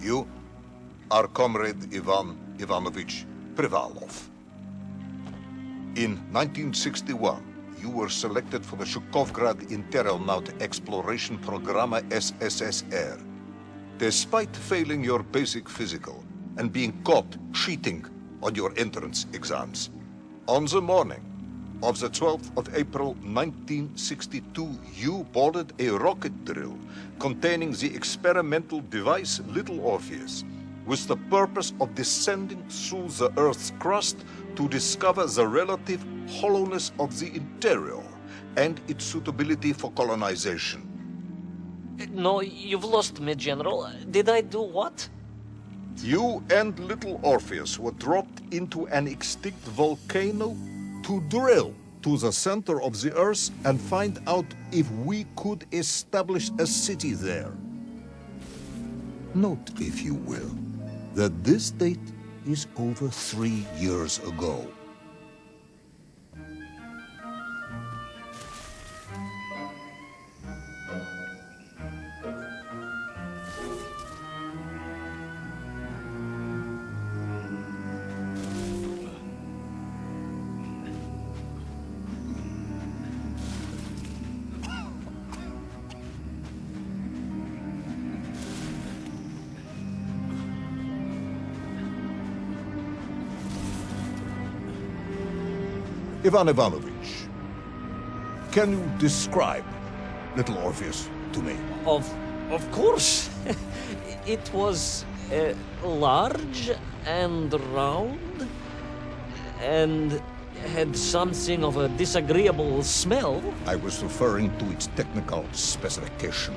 You are Comrade Ivan Ivanovich Privalov. In 1961, you were selected for the Shukovgrad Interonaut Exploration Program SSSR. Despite failing your basic physical and being caught cheating on your entrance exams, on the morning of the 12th of April 1962, you boarded a rocket drill containing the experimental device Little Orpheus with the purpose of descending through the Earth's crust to discover the relative hollowness of the interior and its suitability for colonization. No, you've lost me, General. Did I do what? You and Little Orpheus were dropped into an extinct volcano to drill to the center of the Earth and find out if we could establish a city there. Note, if you will, that this date is over 3 years ago. Ivan Ivanovich, can you describe Little Orpheus to me? Of course. It was large and round and had something of a disagreeable smell. I was referring to its technical specification.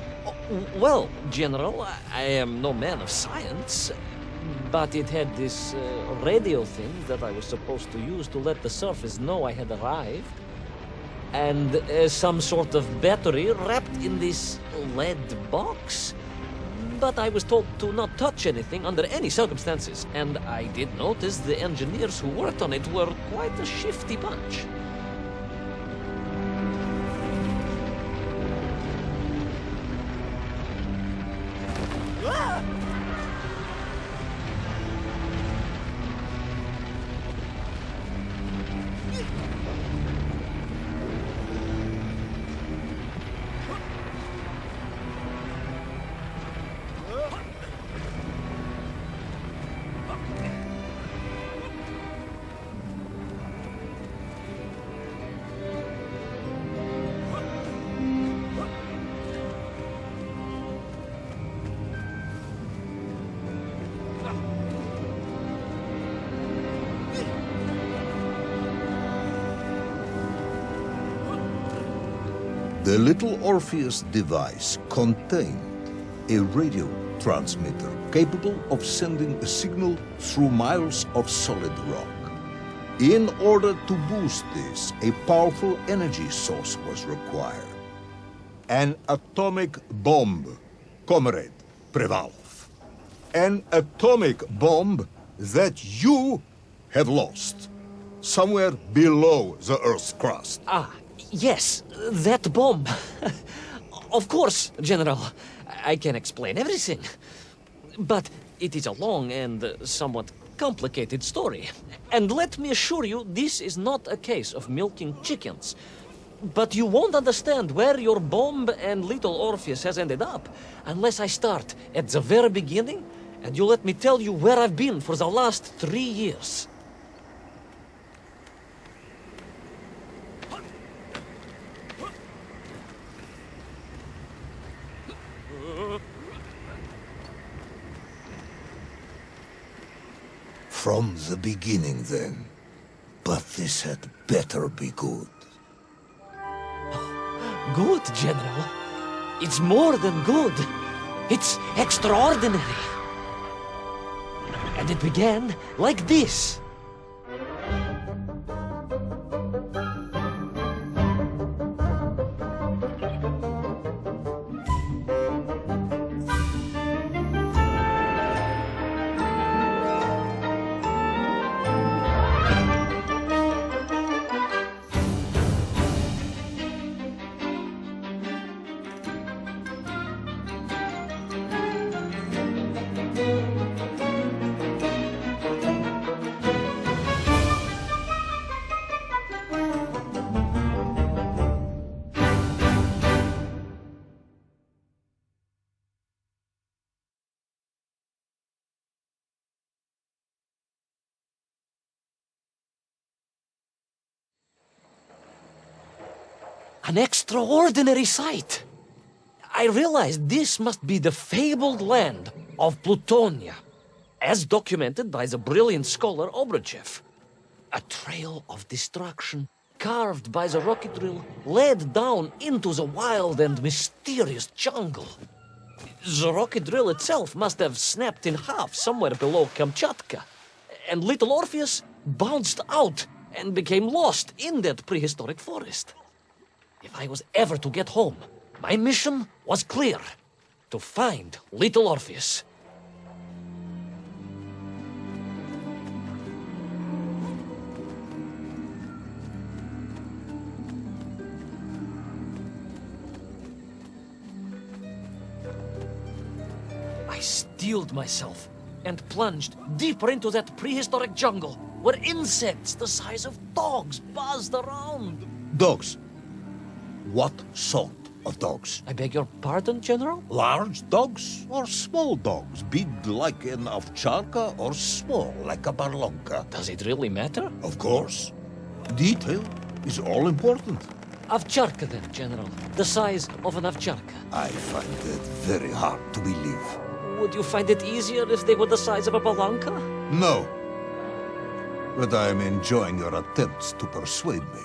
Well, General, I am no man of science, but it had this radio thing that I was supposed to use to let the surface know I had arrived. And some sort of battery wrapped in this lead box. But I was told to not touch anything under any circumstances. And I did notice the engineers who worked on it were quite a shifty bunch. The Little Orpheus device contained a radio transmitter capable of sending a signal through miles of solid rock. In order to boost this, a powerful energy source was required. An atomic bomb, Comrade Privalov. An atomic bomb that you have lost somewhere below the Earth's crust. Yes, that bomb. Of course, General. I can explain everything. But it is a long and somewhat complicated story. And let me assure you, this is not a case of milking chickens. But you won't understand where your bomb and Little Orpheus has ended up unless I start at the very beginning and you let me tell you where I've been for the last 3 years. From the beginning, then. But this had better be good. Good, General. It's more than good. It's extraordinary. And it began like this. An extraordinary sight. I realized this must be the fabled land of Plutonia, as documented by the brilliant scholar Obruchev. A trail of destruction carved by the rocket drill led down into the wild and mysterious jungle. The rocket drill itself must have snapped in half somewhere below Kamchatka, and Little Orpheus bounced out and became lost in that prehistoric forest. If I was ever to get home, my mission was clear: to find Little Orpheus. I steeled myself and plunged deeper into that prehistoric jungle where insects the size of dogs buzzed around. Dogs. What sort of dogs? I beg your pardon, General? Large dogs or small dogs? Big like an ovcharka or small like a barlonka? Does it really matter? Of course. Detail is all important. Овчарка then, General. The size of an овчарка. I find it very hard to believe. Would you find it easier if they were the size of a balanka? No. But I am enjoying your attempts to persuade me.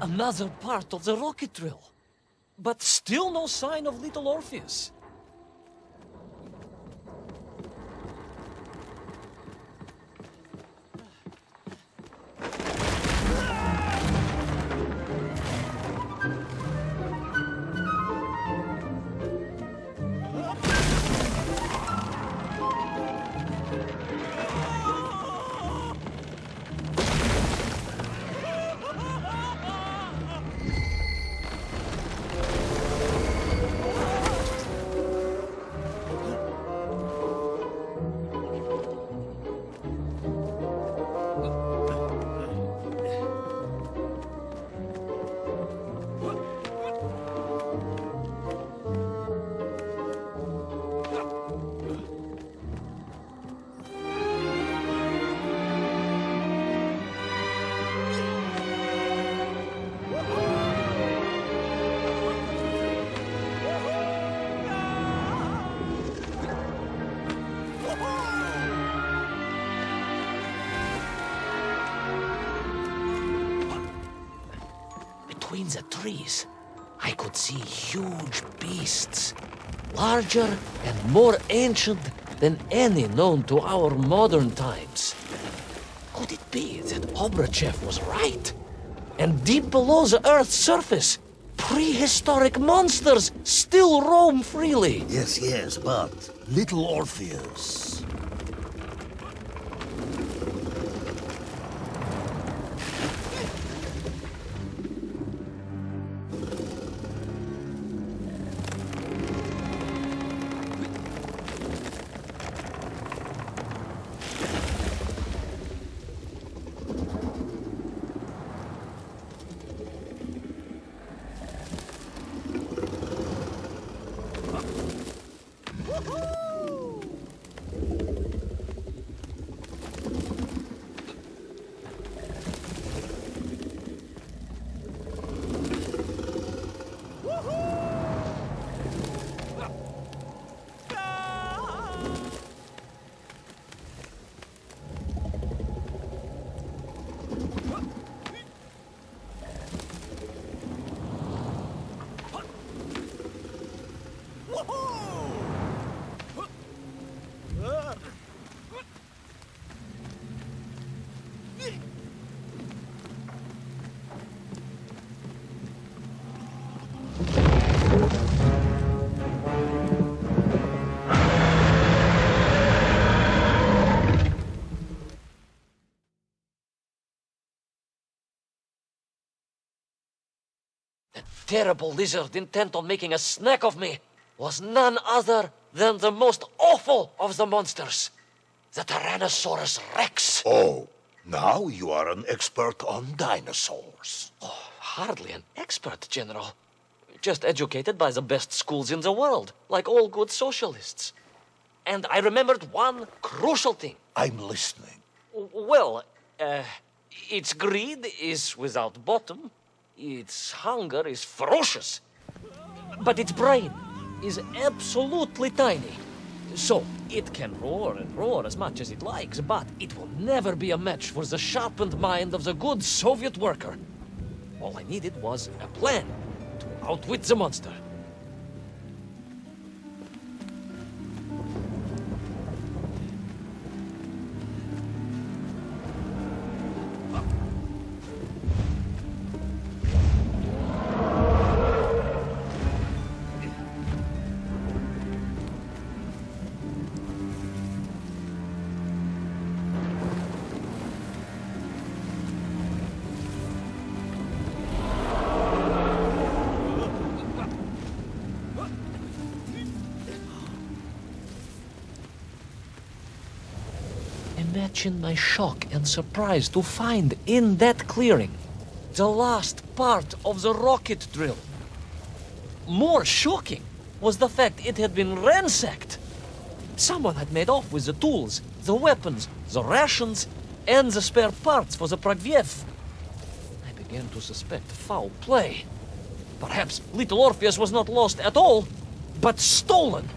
Another part of the rocket drill. But still no sign of Little Orpheus. Between the trees, I could see huge beasts, larger and more ancient than any known to our modern times. Could it be that Obruchev was right? And deep below the Earth's surface, prehistoric monsters still roam freely? Yes, but Little Orpheus. The terrible lizard intent on making a snack of me was none other than the most awful of the monsters, the Tyrannosaurus Rex. Oh, now you are an expert on dinosaurs. Oh, hardly an expert, General. Just educated by the best schools in the world, like all good socialists. And I remembered one crucial thing. I'm listening. Well, its greed is without bottom, its hunger is ferocious, but its brain is absolutely tiny. So, it can roar and roar as much as it likes, but it will never be a match for the sharpened mind of the good Soviet worker. All I needed was a plan to outwit the monster. Imagine my shock and surprise to find in that clearing the last part of the rocket drill. More shocking was the fact it had been ransacked. Someone had made off with the tools, the weapons, the rations, and the spare parts for the Pragviev. I began to suspect foul play. Perhaps Little Orpheus was not lost at all, but stolen.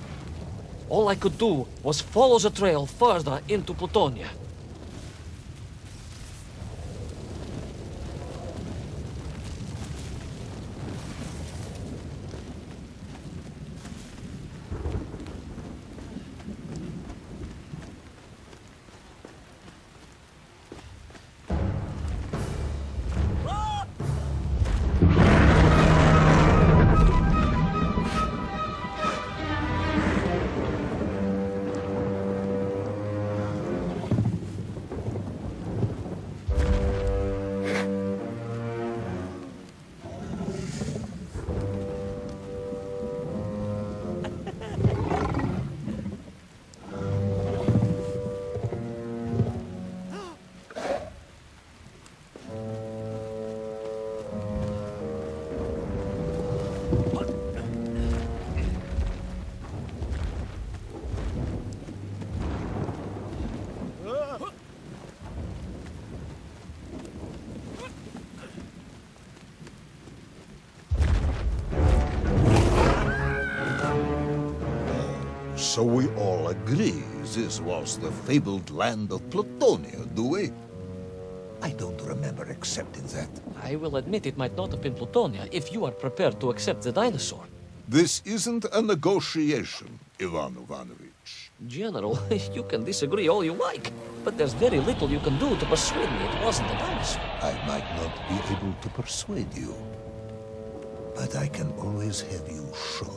All I could do was follow the trail further into Plutonia. So we all agree this was the fabled land of Plutonia, do we? I don't remember accepting that. I will admit it might not have been Plutonia if you are prepared to accept the dinosaur. This isn't a negotiation, Ivan Ivanovich. General, you can disagree all you like, but there's very little you can do to persuade me it wasn't a dinosaur. I might not be able to persuade you, but I can always have you shot.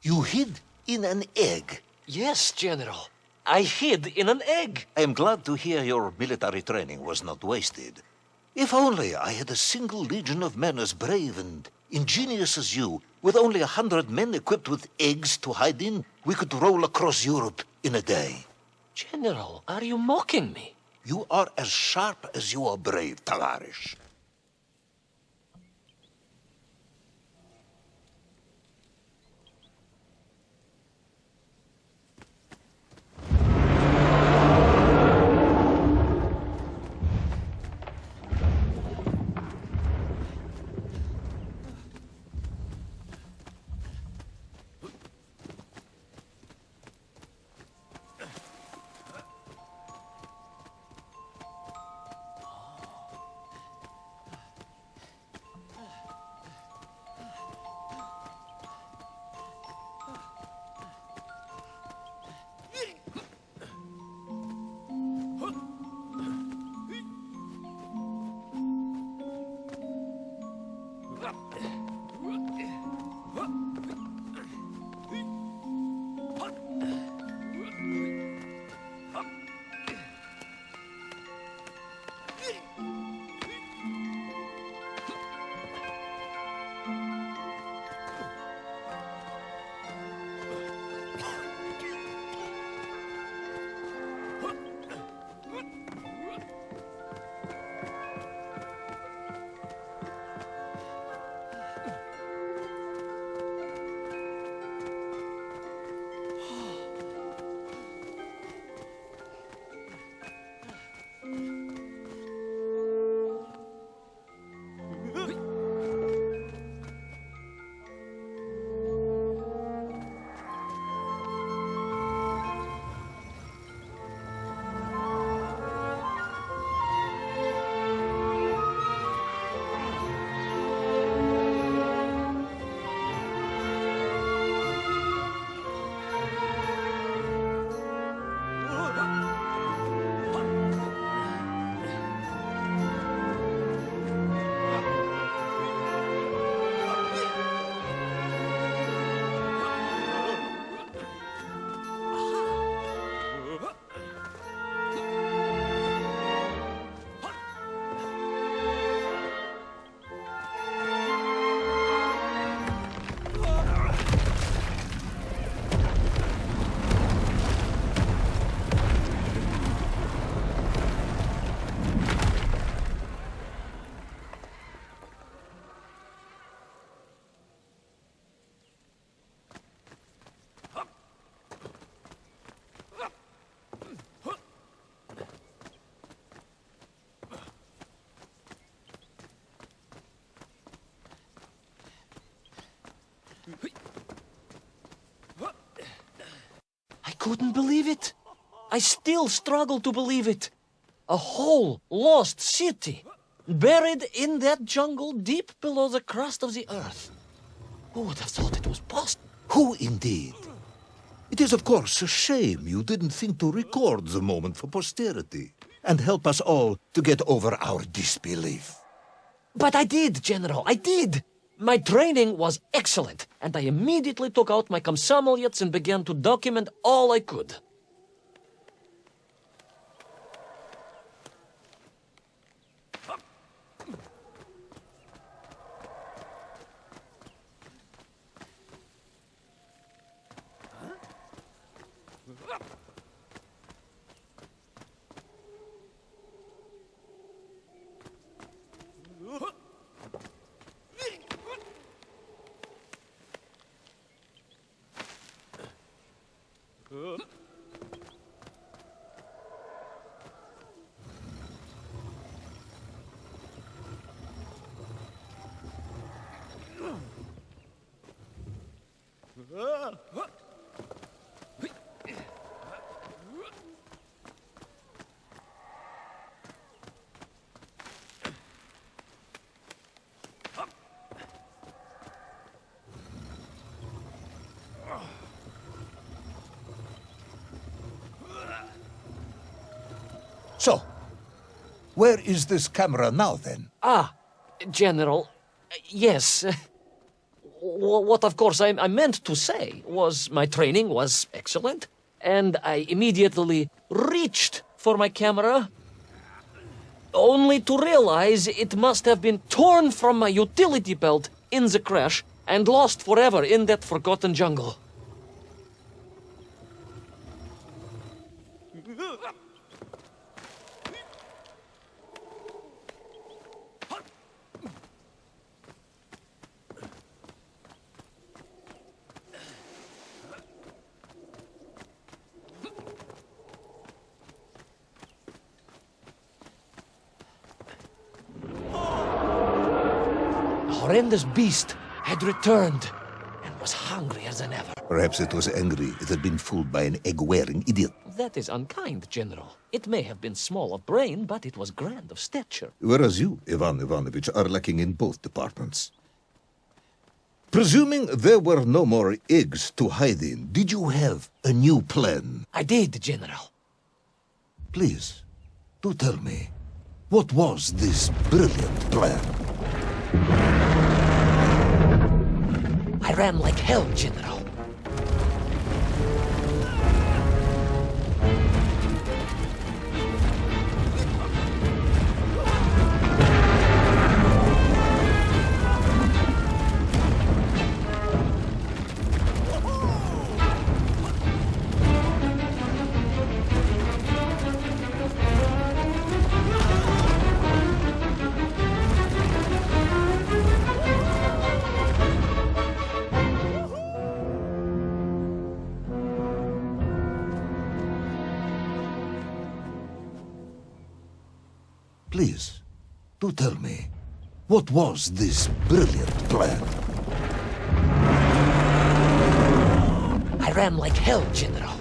You hid in an egg. Yes, General. I hid in an egg. I am glad to hear your military training was not wasted. If only I had a single legion of men as brave and ingenious as you, with only 100 men equipped with eggs to hide in, we could roll across Europe in a day. General, are you mocking me? You are as sharp as you are brave, Tavarish. I couldn't believe it. I still struggle to believe it. A whole lost city, buried in that jungle deep below the crust of the earth. Who would have thought it was possible? Who indeed? It is, of course, a shame you didn't think to record the moment for posterity and help us all to get over our disbelief. But I did, General, I did. My training was excellent, and I immediately took out my komsomolets and began to document all I could. So, where is this camera now, then? General, yes. What of course I meant to say was my training was excellent, and I immediately reached for my camera, only to realize it must have been torn from my utility belt in the crash and lost forever in that forgotten jungle. A horrendous beast had returned and was hungrier than ever. Perhaps it was angry it had been fooled by an egg-wearing idiot. That is unkind, General. It may have been small of brain, but it was grand of stature. Whereas you, Ivan Ivanovich, are lacking in both departments. Presuming there were no more eggs to hide in, did you have a new plan? I did, General. Please, do tell me, what was this brilliant plan? I ran like hell, General. Please, do tell me, what was this brilliant plan? I ran like hell, General.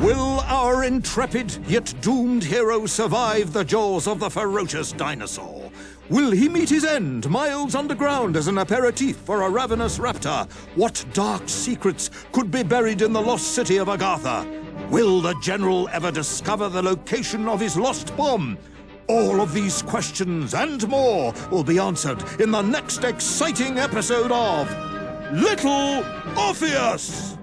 Will our intrepid yet doomed hero survive the jaws of the ferocious dinosaur? Will he meet his end miles underground as an aperitif for a ravenous raptor? What dark secrets could be buried in the lost city of Agartha? Will the general ever discover the location of his lost bomb? All of these questions and more will be answered in the next exciting episode of Little Orpheus!